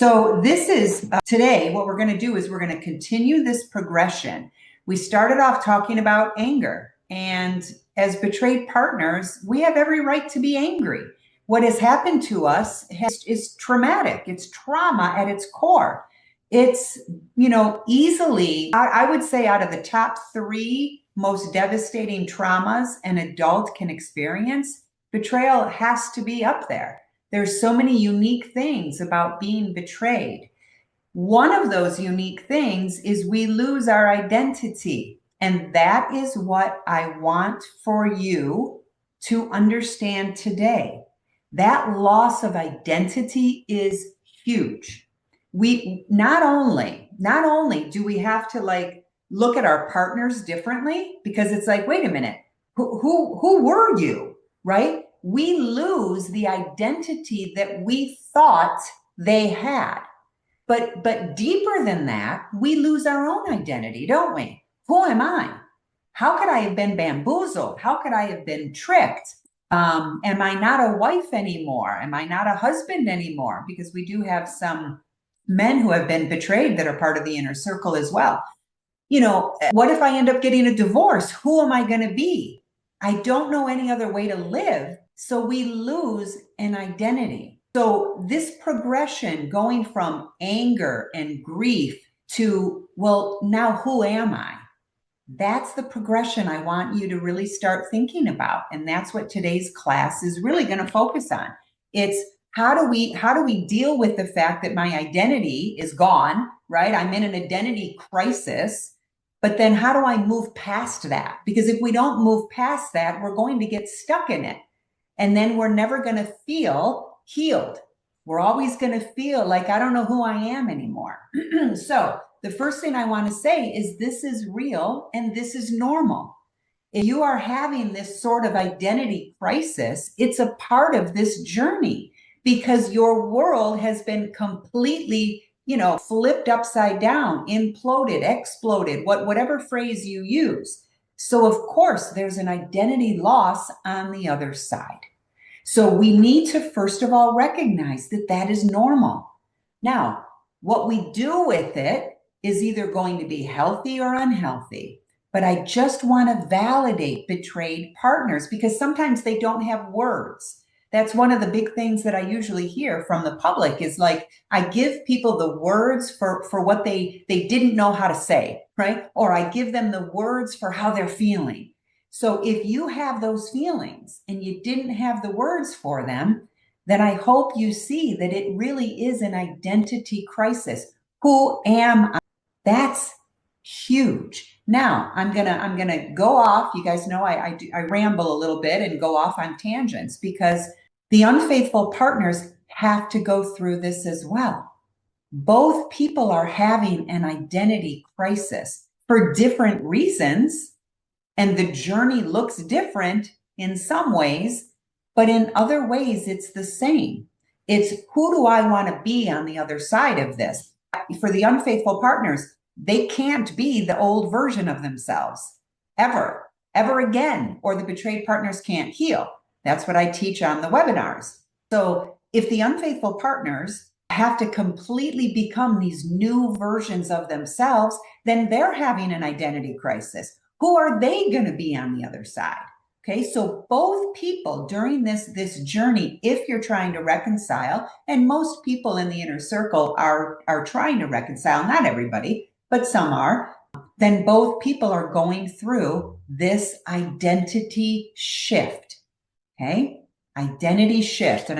So this is today, what we're going to do is we're going to continue this progression. We started off talking about anger, and as betrayed partners, we have every right to be angry. What has happened to us is traumatic. It's trauma at its core. It's, easily, I would say out of the top 3 most devastating traumas an adult can experience, betrayal has to be up there. There's so many unique things about being betrayed. One of those unique things is we lose our identity. And that is what I want for you to understand today. That loss of identity is huge. We not only do we have to look at our partners differently, because it's like, wait a minute, who were you, right? We lose the identity that we thought they had. But deeper than that, we lose our own identity, don't we? Who am I? How could I have been bamboozled? How could I have been tricked? Am I not a wife anymore? Am I not a husband anymore? Because we do have some men who have been betrayed that are part of the inner circle as well. What if I end up getting a divorce? Who am I going to be? I don't know any other way to live. So we lose an identity. So this progression going from anger and grief to, well, now who am I? That's the progression I want you to really start thinking about. And that's what today's class is really going to focus on. It's how do we deal with the fact that my identity is gone, right? I'm in an identity crisis. But then how do I move past that? Because if we don't move past that, we're going to get stuck in it. And then we're never going to feel healed. We're always going to feel like, I don't know who I am anymore. So the first thing I want to say is this is real and this is normal. If you are having this sort of identity crisis, it's a part of this journey because your world has been completely, flipped upside down, imploded, exploded, whatever phrase you use. So of course, there's an identity loss on the other side. So we need to, first of all, recognize that that is normal. Now, what we do with it is either going to be healthy or unhealthy. But I just want to validate betrayed partners because sometimes they don't have words. That's one of the big things that I usually hear from the public is like, I give people the words for what they didn't know how to say, right? Or I give them the words for how they're feeling. So if you have those feelings and you didn't have the words for them, then I hope you see that it really is an identity crisis. Who am I? That's huge. Now I'm gonna go off. You guys know I ramble a little bit and go off on tangents because the unfaithful partners have to go through this as well. Both people are having an identity crisis for different reasons, and the journey looks different in some ways, but in other ways it's the same. It's who do I want to be on the other side of this? For the unfaithful partners, they can't be the old version of themselves ever again, or the betrayed partners can't heal. That's what I teach on the webinars. So if the unfaithful partners have to completely become these new versions of themselves, then they're having an identity crisis. Who are they going to be on the other side? Okay, so both people during this journey, if you're trying to reconcile, and most people in the inner circle are trying to reconcile, not everybody, but some are, then both people are going through this identity shift. Okay, identity shift. And